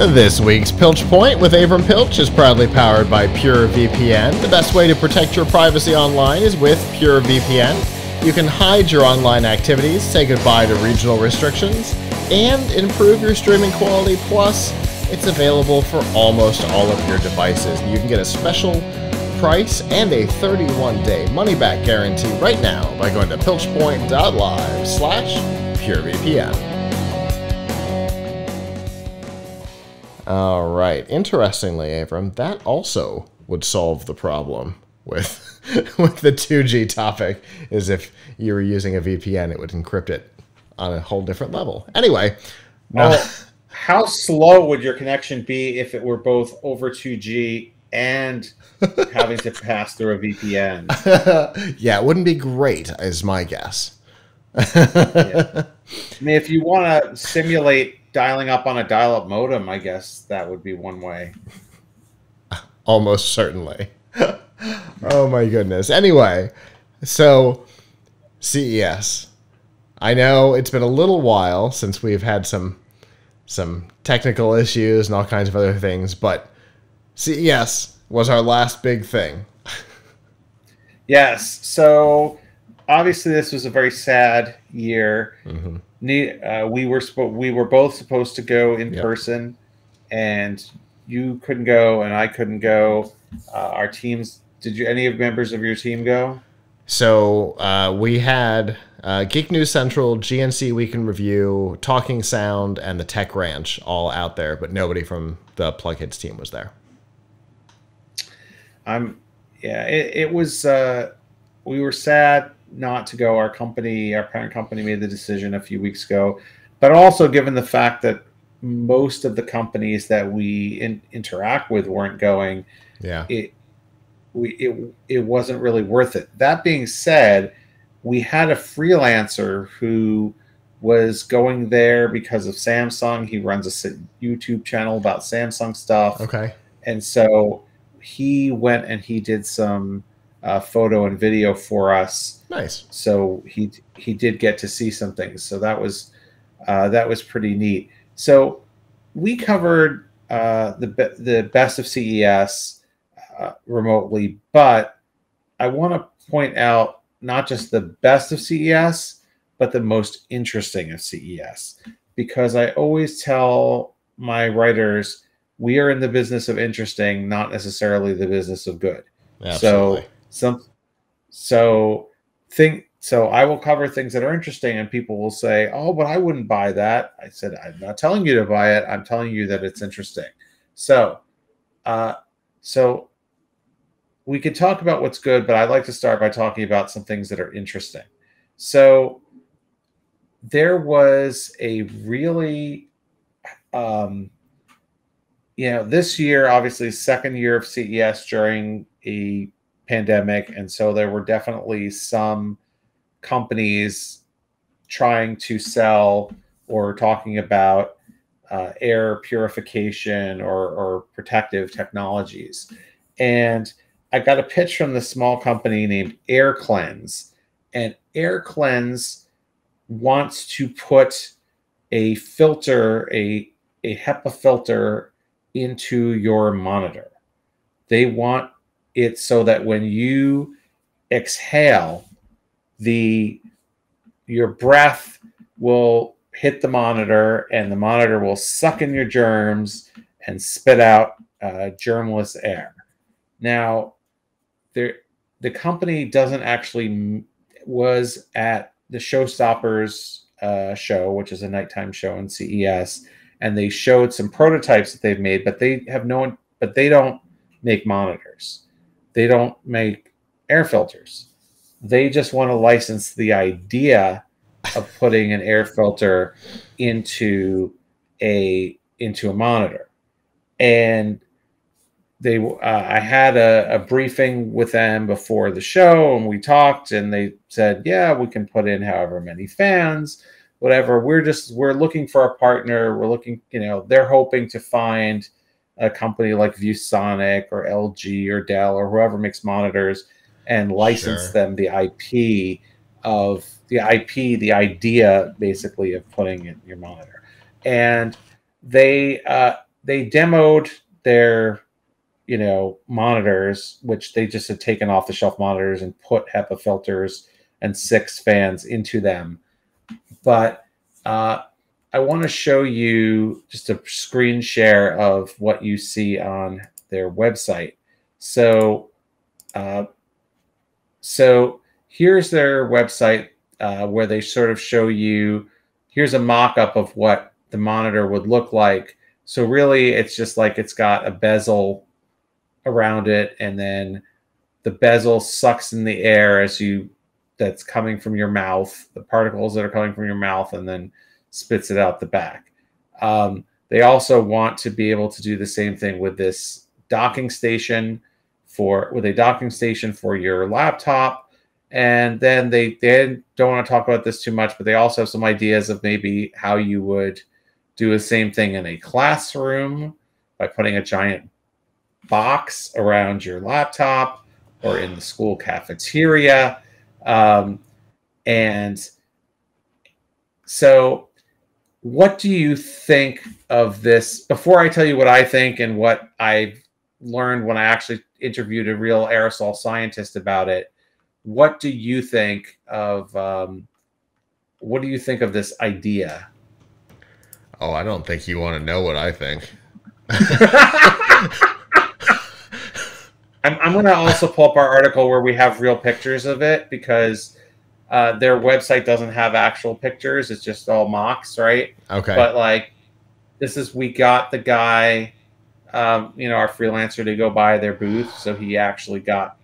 This week's Piltch Point with Avram Piltch is proudly powered by PureVPN. The best way to protect your privacy online is with PureVPN. You can hide your online activities, say goodbye to regional restrictions, and improve your streaming quality. Plus, it's available for almost all of your devices. You can get a special price and a 31-day money-back guarantee right now by going to pilchpoint.live/PureVPN. All right. Interestingly, Avram, that also would solve the problem with the 2G topic, is if you were using a VPN, it would encrypt it on a whole different level. Anyway. How slow would your connection be if it were both over 2G and having to pass through a VPN? Yeah, it wouldn't be great, is my guess. Yeah. I mean, if you want to simulate dialing up on a dial-up modem, I guess that would be one way. Almost certainly. Oh my goodness. Anyway, so CES. I know it's been a little while since we've had some technical issues and all kinds of other things, but CES was our last big thing. Yes. So obviously this was a very sad year. Mm-hmm. We were both supposed to go in person, and you couldn't go and I couldn't go. Our teams, any members of your team go? So we had Geek News Central, GNC Week in Review, Talking Sound, and the Tech Ranch all out there, but nobody from the PLUGHITZ team was there. It was. We were sad not to go. Our parent company made the decision a few weeks ago, but also given the fact that most of the companies that we interact with weren't going, it wasn't really worth it. That being said, we had a freelancer who was going there because of Samsung. He runs a YouTube channel about Samsung stuff. Okay. And so he went and he did some photo and video for us. Nice. So he did get to see some things. So that was pretty neat. So we covered the best of CES remotely, but I want to point out not just the best of CES, but the most interesting of CES, because I always tell my writers, we are in the business of interesting, not necessarily the business of good. Absolutely. So I will cover things that are interesting, and people will say, "Oh, but I wouldn't buy that." I said, "I'm not telling you to buy it. I'm telling you that it's interesting." So we could talk about what's good, but I'd like to start by talking about some things that are interesting. So there was a really, this year, obviously, second year of CES during a pandemic, and so there were definitely some companies trying to sell or talking about air purification or protective technologies. And I got a pitch from this small company named Air-Clenz, and Air-Clenz wants to put a filter, a HEPA filter, into your monitor. They want it so that when you exhale, your breath will hit the monitor, and the monitor will suck in your germs and spit out germless air. Now, the company was at the Showstoppers show, which is a nighttime show in CES, and they showed some prototypes that they've made, but they don't make monitors. They don't make air filters. They just want to license the idea of putting an air filter into a monitor. And I had a briefing with them before the show, and we talked, and they said, yeah, we can put in however many fans, whatever. We're looking for a partner. We're looking, they're hoping to find a company like ViewSonic or LG or Dell or whoever makes monitors and license them the IP, the idea basically of putting in your monitor. And they they demoed their, monitors, which they just had taken off the shelf monitors and put HEPA filters and 6 fans into them. But I want to show you just a screen share of what you see on their website. So, here's their website where they sort of show you. Here's a mock-up of what the monitor would look like. So really, it's just like it's got a bezel around it, and then the bezel sucks in the air that's coming from your mouth, the particles that are coming from your mouth, and then spits it out the back. They also want to be able to do the same thing with this docking station for your laptop. And then they don't want to talk about this too much, but they also have some ideas of maybe how you would do the same thing in a classroom by putting a giant box around your laptop, or in the school cafeteria. And so what do you think of this? Before I tell you what I think and what I've learned when I actually interviewed a real aerosol scientist about it, what do you think of this idea? Oh, I don't think you want to know what I think. I'm going to also pull up our article where we have real pictures of it, because their website doesn't have actual pictures. It's just all mocks, right? Okay. But like, we got the guy, our freelancer, to go by their booth. So he actually got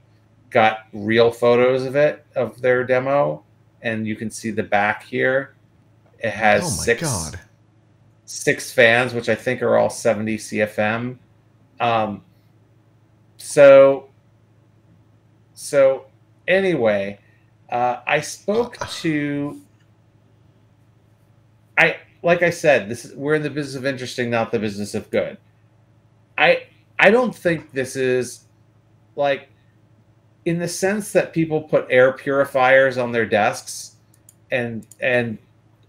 real photos of their demo. And you can see the back here. It has six fans, which I think are all 70 CFM. So anyway, I spoke to, like I said, we're in the business of interesting, not the business of good. I don't think this is, like, in the sense that people put air purifiers on their desks, and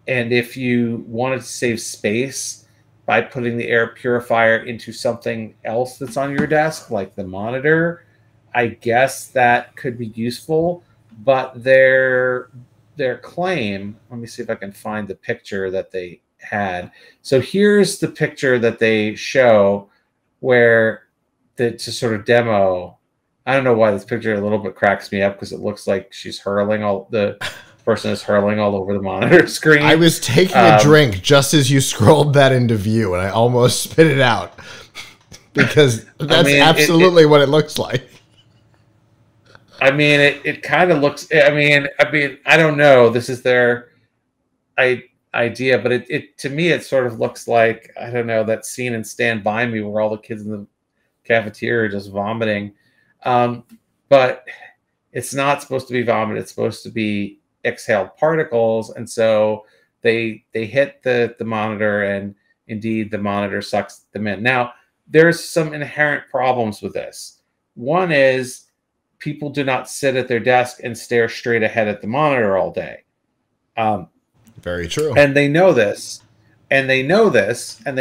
if you wanted to save space by putting the air purifier into something else that's on your desk, like the monitor, I guess that could be useful. But their claim, let me see if I can find the picture that they had. So here's the picture that they show where to sort of demo. I don't know why this picture a little bit cracks me up, because it looks like the person is hurling all over the monitor screen. I was taking a drink just as you scrolled that into view, and I almost spit it out, because that's absolutely what it looks like. I mean, it kind of looks. I mean, I don't know. This is their idea, but it to me, it sort of looks like, I don't know, that scene in Stand By Me where all the kids in the cafeteria are just vomiting. But it's not supposed to be vomit. It's supposed to be exhaled particles, and so they hit the monitor, and indeed the monitor sucks them in. Now, there's some inherent problems with this. One is, people do not sit at their desk and stare straight ahead at the monitor all day. Very true. And they know this. And they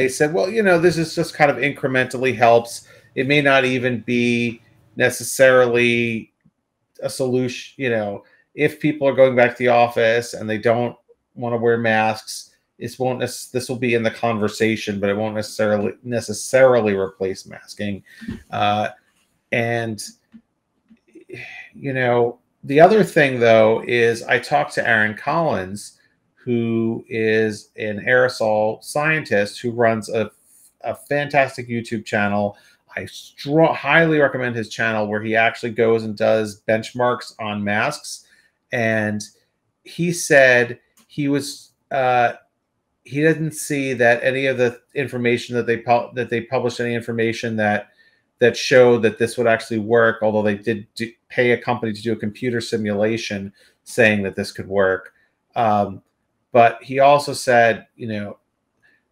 said, well, this is just kind of incrementally helps. It may not even be necessarily a solution. If people are going back to the office and they don't want to wear masks, this will be in the conversation, but it won't necessarily replace masking. And the other thing, though, is I talked to Aaron Collins, who is an aerosol scientist who runs a fantastic YouTube channel. I highly recommend his channel, where he actually goes and does benchmarks on masks. And he said he didn't see that any of the information that they published, any information that showed that this would actually work, although they did pay a company to do a computer simulation saying that this could work. But he also said,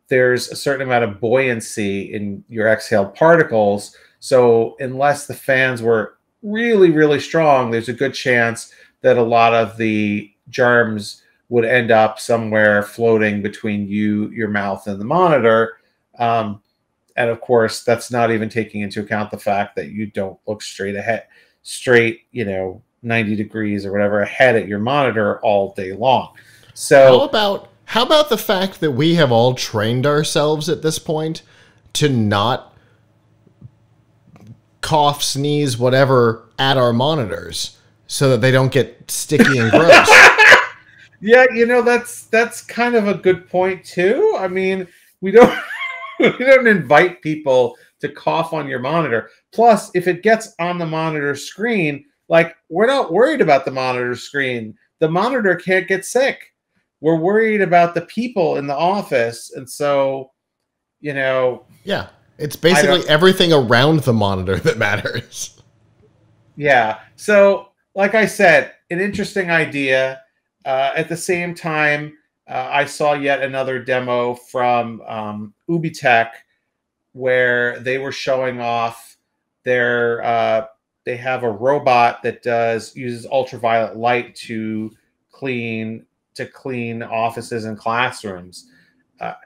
there's a certain amount of buoyancy in your exhaled particles. So unless the fans were really, really strong, there's a good chance that a lot of the germs would end up somewhere floating between your mouth and the monitor. And of course, that's not even taking into account the fact that you don't look straight ahead, 90 degrees or whatever ahead at your monitor all day long. So how about the fact that we have all trained ourselves at this point to not cough, sneeze, whatever at our monitors so that they don't get sticky and gross? Yeah, that's kind of a good point too. I mean, we don't we don't invite people to cough on your monitor. Plus, if it gets on the monitor screen, like, we're not worried about the monitor screen. The monitor can't get sick. We're worried about the people in the office. And so, yeah, it's basically everything around the monitor that matters. Yeah. So, like I said, an interesting idea. At the same time, I saw yet another demo from Ubitech where they were showing off their they have a robot that uses ultraviolet light to clean offices and classrooms,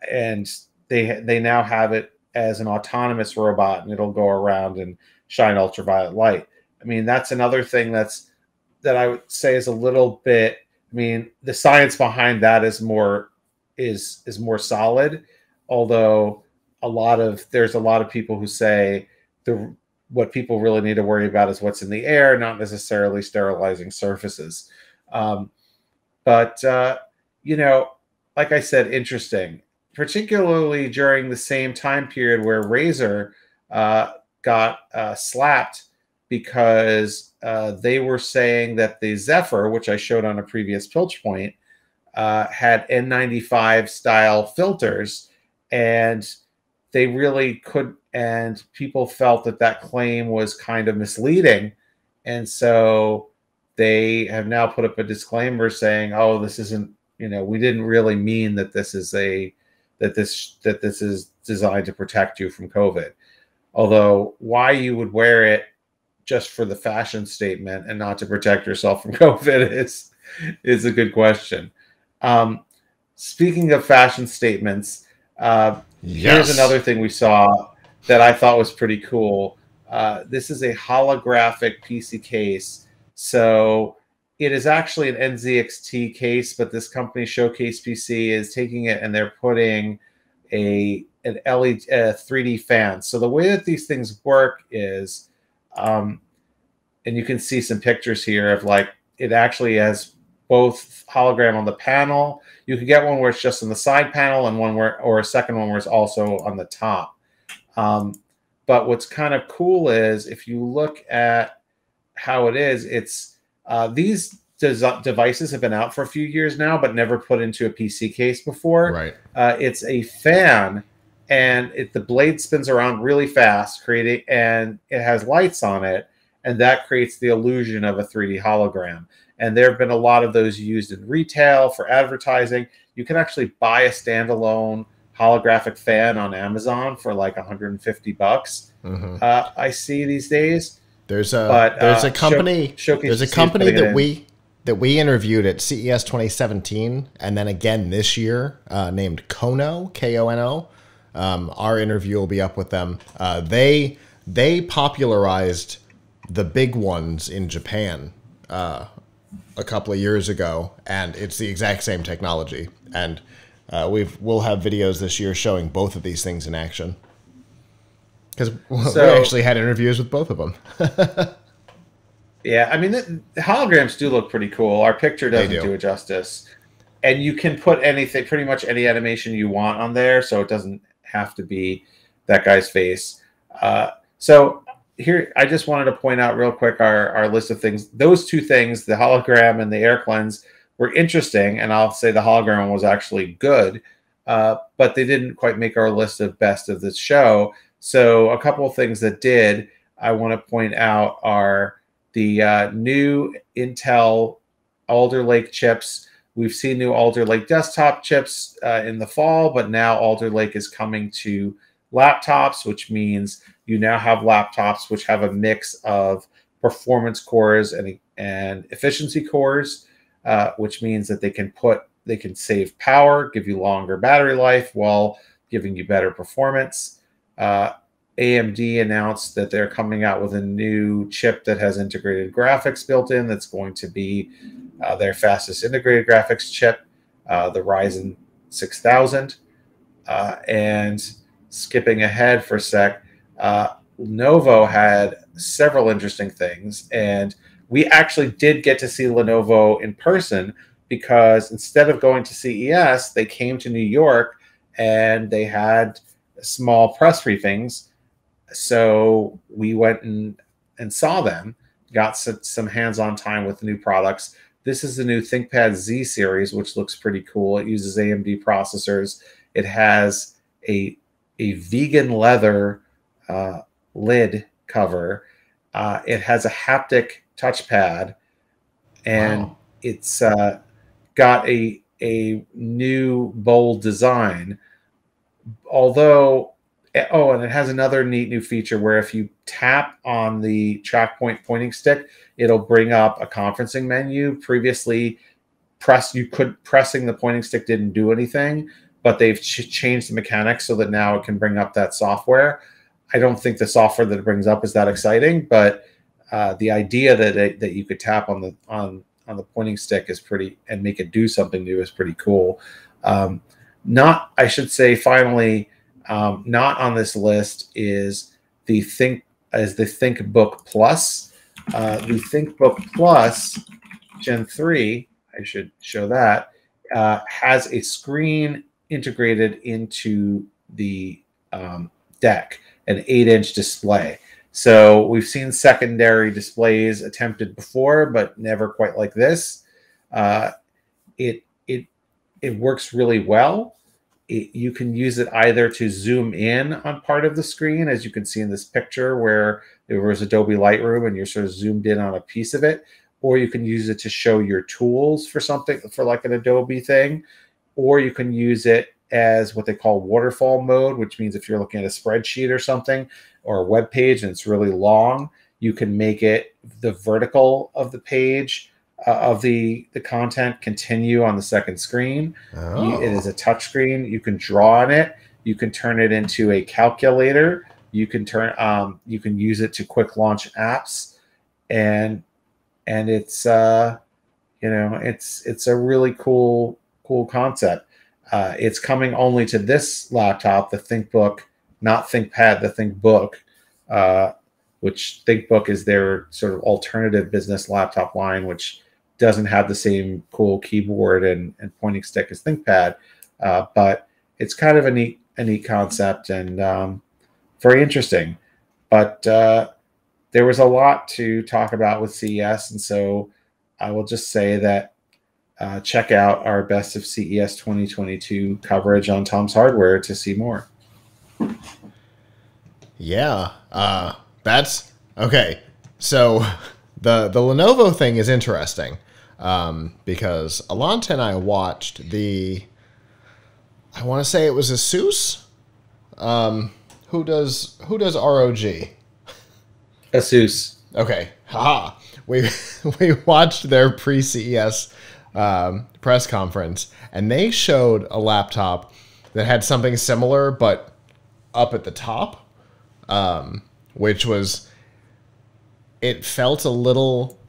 and they now have it as an autonomous robot, and it'll go around and shine ultraviolet light. I mean, that's another thing that I would say is a little bit. I mean, the science behind that is more solid, although there's a lot of people who say what people really need to worry about is what's in the air, not necessarily sterilizing surfaces. But like I said, interesting, particularly during the same time period where Razer got slapped because they were saying that the Zephyr, which I showed on a previous Piltch point, had N95 style filters, and they really could, and people felt that claim was kind of misleading, and so they have now put up a disclaimer saying, "Oh, this isn't, we didn't really mean that this is this is designed to protect you from COVID." Although, why you would wear it just for the fashion statement and not to protect yourself from COVID is a good question. Speaking of fashion statements, here's another thing we saw that I thought was pretty cool. This is a holographic PC case. So it is actually an NZXT case, but this company, Showcase PC, is taking it and they're putting an LED 3D fan. So the way that these things work is, and you can see some pictures here of it actually has both hologram on the panel. You could get one where it's just on the side panel and or a second one where it's also on the top. But what's kind of cool is if you look at how it is, it's these devices have been out for a few years now, but never put into a PC case before. Right. It's a fan, and the blade spins around really fast, and it has lights on it, and that creates the illusion of a 3D hologram. And there have been a lot of those used in retail for advertising. You can actually buy a standalone holographic fan on Amazon for like $150. Mm-hmm. I see these days. There's a company that we interviewed at CES 2017, and then again this year, named Kono, Kono. Our interview will be up with them. They popularized the big ones in Japan a couple of years ago, and it's the exact same technology. And we'll have videos this year showing both of these things in action, because we actually had interviews with both of them. Yeah, I mean, the holograms do look pretty cool. Our picture doesn't do it justice. And you can put pretty much any animation you want on there, so it doesn't have to be that guy's face. So here, I just wanted to point out real quick our list of things. Those two things, the hologram and the Air-Clenz, were interesting, and I'll say the hologram was actually good, but they didn't quite make our list of best of this show. So a couple of things that did, I want to point out, are the new Intel Alder Lake chips. We've seen new Alder Lake desktop chips in the fall, but now Alder Lake is coming to laptops, which means you now have laptops which have a mix of performance cores and efficiency cores, which means that they can save power, give you longer battery life while giving you better performance. AMD announced that they're coming out with a new chip that has integrated graphics built in. That's going to be their fastest integrated graphics chip, the Ryzen 6000. And skipping ahead for a sec, Lenovo had several interesting things, and we actually did get to see Lenovo in person, because instead of going to CES, they came to New York and they had small press briefings. So we went and saw them, got some hands-on time with the new products. This is the new Thinkpad Z Series, which looks pretty cool. It uses AMD processors. It has a vegan leather lid cover. It has a haptic touchpad, and Wow. it's got a new bold design. Although, oh, and it has another neat new feature where if you tap on the track pointing stick, it'll bring up a conferencing menu. Previously, pressing the pointing stick didn't do anything, but they've changed the mechanics so that now it can bring up that software. I don't think the software that it brings up is that exciting, but the idea that you could tap on the pointing stick is pretty, and make it do something new, is pretty cool. I should say, finally, not on this list is the ThinkBook Plus. The ThinkBook Plus Gen 3, I should show that, has a screen integrated into the deck, an 8-inch display. So we've seen secondary displays attempted before, but never quite like this. It works really well. You can use it either to zoom in on part of the screen, as you can see in this picture where there was Adobe Lightroom and you're sort of zoomed in on a piece of it, or you can use it to show your tools for something, for like an Adobe thing, or you can use it as what they call waterfall mode, which means if you're looking at a spreadsheet or something, or a web page and it's really long, you can make it the vertical of the page of the content continue on the second screen. Oh. It is a touch screen. You can draw on it. You can turn it into a calculator. You can you can use it to quick launch apps, and it's it's a really cool concept. It's coming only to this laptop, the ThinkBook, not ThinkPad, the ThinkBook, which ThinkBook is their sort of alternative business laptop line, which doesn't have the same cool keyboard and pointing stick as ThinkPad, but it's kind of a neat concept, and very interesting. But there was a lot to talk about with CES, and so I will just say that check out our Best of CES 2022 coverage on Tom's Hardware to see more. Yeah, that's okay. So the Lenovo thing is interesting, because Alante and I watched I want to say it was Asus. Who does ROG? Asus. Okay, haha. We watched their pre-CES press conference, and they showed a laptop that had something similar, but up at the top, which was, it felt a little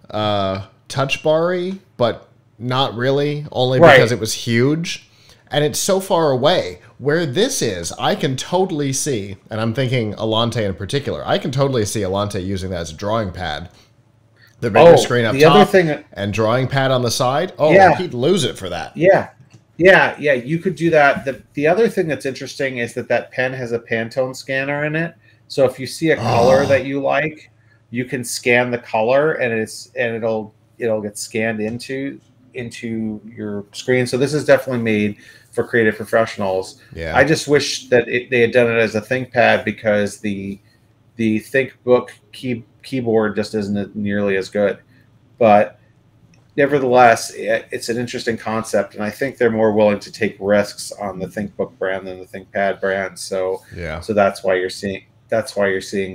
touch bar-y, but not really, only because it was huge. And it's so far away. Where this is, I can totally see, and I'm thinking Alante in particular, I can totally see Alante using that as a drawing pad. The bigger screen up top and drawing pad on the side. Oh, yeah. He'd lose it for that. Yeah, you could do that. The other thing that's interesting is that pen has a Pantone scanner in it. So if you see a color that you like, you can scan the color, and it'll get scanned into your screen. So this is definitely made for creative professionals. Yeah. I just wish that they had done it as a ThinkPad, because the ThinkBook keyboard just isn't nearly as good. But nevertheless, it's an interesting concept, and I think they're more willing to take risks on the ThinkBook brand than the ThinkPad brand. So yeah. So that's why you're seeing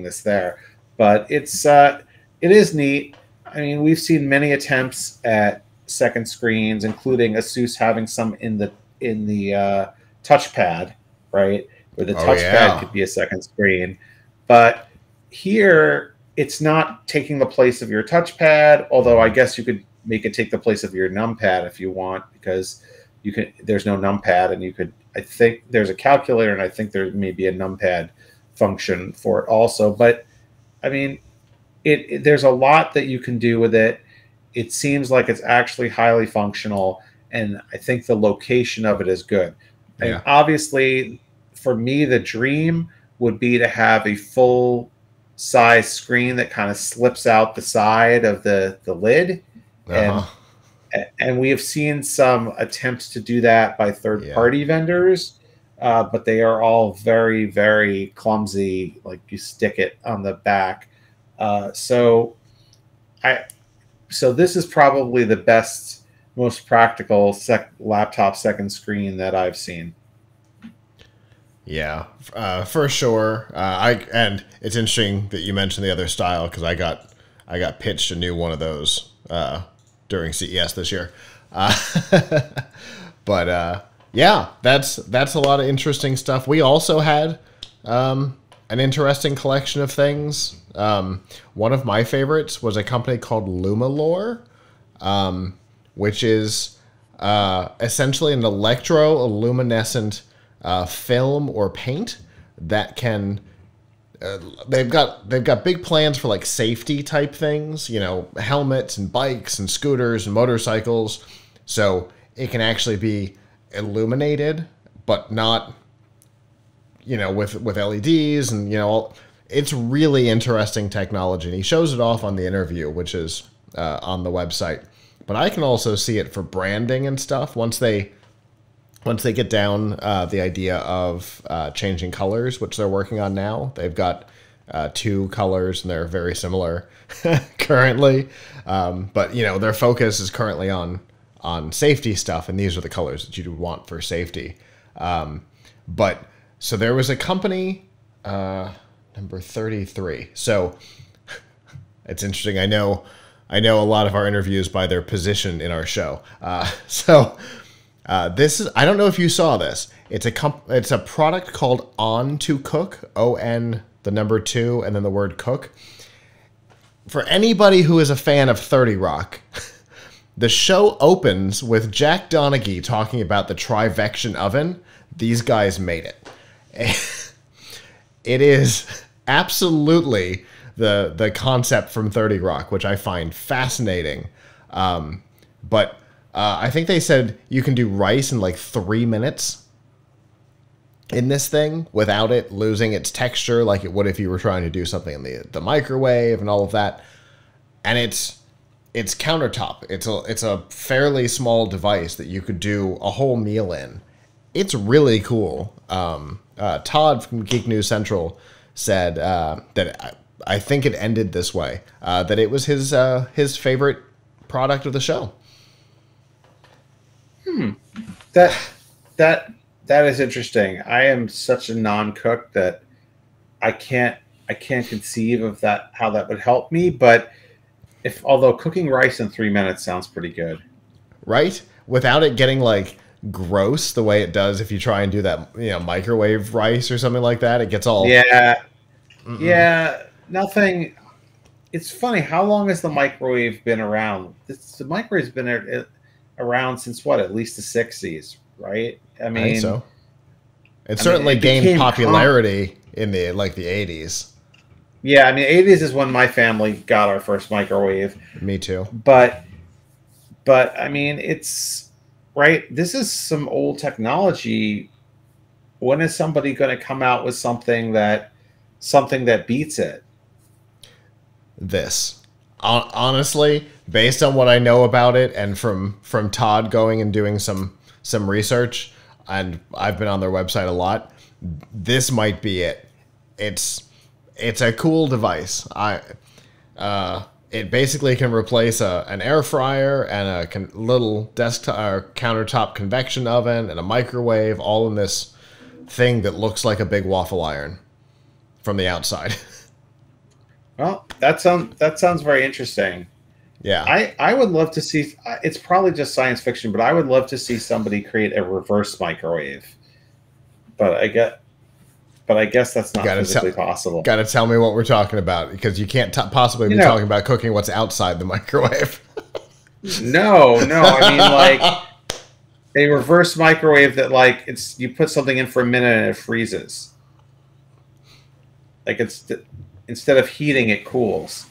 this there. But it is neat. I mean, we've seen many attempts at second screens, including Asus having some in the touchpad, right? where the Oh touchpad yeah. could be a second screen. But here, it's not taking the place of your touchpad, although I guess you could make it take the place of your numpad if you want, because there's no numpad, and you could, I think there's a calculator, and I think there may be a numpad function for it also. But I mean, there's a lot that you can do with it. It seems like it's actually highly functional, and I think the location of it is good. And Yeah. obviously, for me, the dream would be to have a full size screen that kind of slips out the side of the lid. Uh-huh. And we have seen some attempts to do that by third Yeah. party vendors, but they are all very, very clumsy. Like you stick it on the back. So this is probably the best, most practical laptop second screen that I've seen. Yeah, for sure. And it's interesting that you mentioned the other style, because I got pitched a new one of those during CES this year. But yeah, that's a lot of interesting stuff. We also had an interesting collection of things. One of my favorites was a company called Lumalore, which is essentially an electroluminescent film or paint that can. They've got big plans for like safety type things, you know, helmets and bikes and scooters and motorcycles, so it can actually be illuminated, but not, you know, with LEDs, and you know, it's really interesting technology. And he shows it off on the interview, which is on the website. But I can also see it for branding and stuff once they get down the idea of changing colors, which they're working on now. They've got 2 colors, and they're very similar currently. But you know, their focus is currently on safety stuff, and these are the colors that you would want for safety. But so there was a company, number 33. So it's interesting. I know a lot of our interviews by their position in our show. This is, I don't know if you saw this. It's a product called On to Cook, ON, the number 2, and then the word cook. For anybody who is a fan of 30 Rock, the show opens with Jack Donaghy talking about the Trivection oven. These guys made it. It is absolutely the concept from 30 Rock, which I find fascinating. But I think they said you can do rice in like 3 minutes in this thing without it losing its texture like it would if you were trying to do something in the microwave and all of that. And it's countertop. It's a fairly small device that you could do a whole meal in. It's really cool. Todd from Geek News Central said that I think it ended this way, that it was his favorite product of the show. That is interesting. I am such a non-cook that I can't conceive of that, how that would help me. But although cooking rice in 3 minutes sounds pretty good, right? Without it getting like gross the way it does if you try and do that, you know, microwave rice or something like that. It gets all nothing. It's funny, how long has the microwave been around? The microwave's been around since what, at least the 60s, right? I mean, I think so. It certainly gained popularity in the 80s. Yeah, I mean, 80s is when my family got our first microwave. Me too. But I mean, it's right. This is some old technology. When is somebody going to come out with something that beats it? This, honestly, based on what I know about it, and from Todd going and doing some research, and I've been on their website a lot, this might be it. It's a cool device. It basically can replace an air fryer and a little desktop or countertop convection oven and a microwave, all in this thing that looks like a big waffle iron from the outside. Well, that sounds very interesting. Yeah, I would love to see. It's probably just science fiction, but I would love to see somebody create a reverse microwave. But but I guess that's not physically possible. Got to tell me what we're talking about, because you can't possibly be talking about cooking what's outside the microwave. No. I mean, like, a reverse microwave that, like, you put something in for a minute and it freezes. Like, instead of heating, it cools.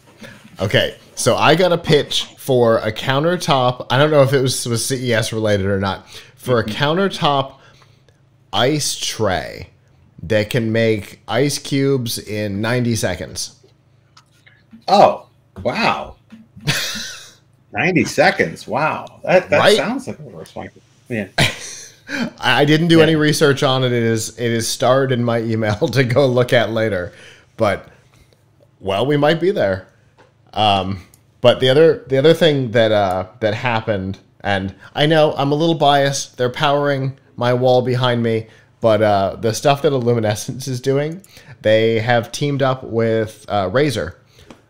Okay, so I got a pitch for a countertop. I don't know if it was CES related or not. For a countertop ice tray that can make ice cubes in 90 seconds. Oh, wow. 90 seconds. Wow. That right? Sounds like a reverse microwave. Yeah. I didn't do any research on it. It is starred in my email to go look at later. But, well, we might be there. But the other thing that happened, and I know I'm a little biased, they're powering my wall behind me, but the stuff that Illuminescence is doing, they have teamed up with Razer.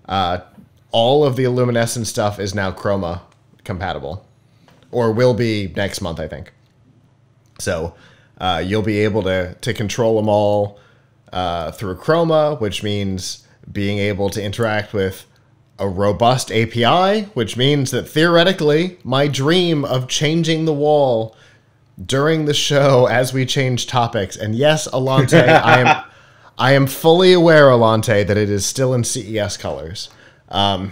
All of the Illuminescence stuff is now Chroma compatible, or will be next month, I think. So you'll be able to control them all through Chroma, which means being able to interact with a robust API, which means that theoretically my dream of changing the wall during the show as we change topics, and yes, Alante, I am fully aware, Alante, that it is still in CES colors. I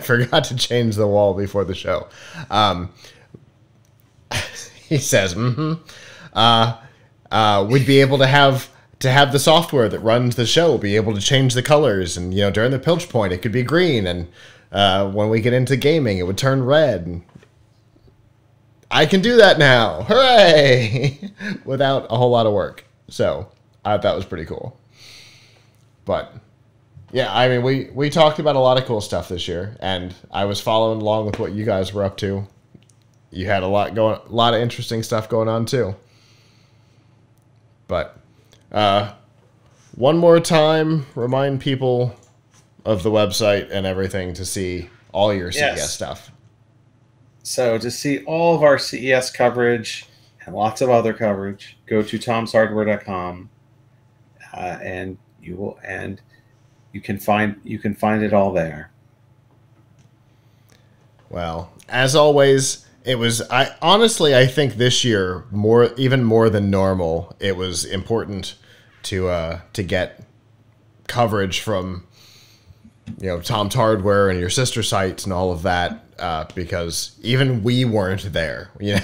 forgot to change the wall before the show. He says, we'd be able to have the software that runs the show be able to change the colors, and during the Piltch point it could be green, and when we get into gaming it would turn red. And I can do that now, hooray! Without a whole lot of work. So I thought that was pretty cool. But yeah, I mean, we talked about a lot of cool stuff this year, and I was following along with what you guys were up to. You had a lot of interesting stuff going on too. But one more time, remind people of the website and everything to see all your CES stuff. So to see all of our CES coverage and lots of other coverage, go to tomshardware.com, and you can find it all there. Well, as always, it was I think this year even more than normal, it was important to get coverage from Tom's Hardware and your sister sites and all of that, because even we weren't there. We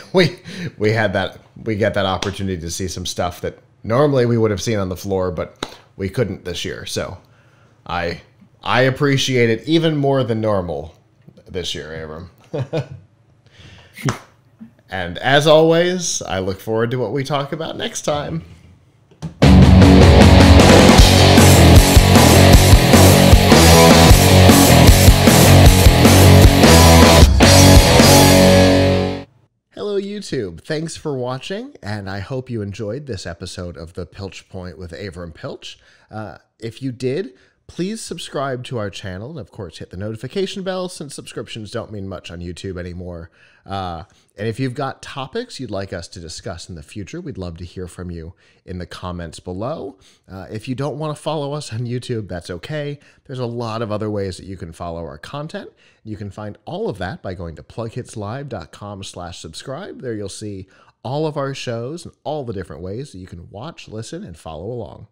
get that opportunity to see some stuff that normally we would have seen on the floor, but we couldn't this year. So I appreciate it even more than normal this year, Avram. And as always, I look forward to what we talk about next time. Hello, YouTube. Thanks for watching, and I hope you enjoyed this episode of The Piltch Point with Avram Piltch. If you did, please subscribe to our channel, and of course hit the notification bell, since subscriptions don't mean much on YouTube anymore. And if you've got topics you'd like us to discuss in the future, we'd love to hear from you in the comments below. If you don't want to follow us on YouTube, that's okay. There's a lot of other ways that you can follow our content. You can find all of that by going to PLUGHITZlive.com/subscribe. There you'll see all of our shows and all the different ways that you can watch, listen, and follow along.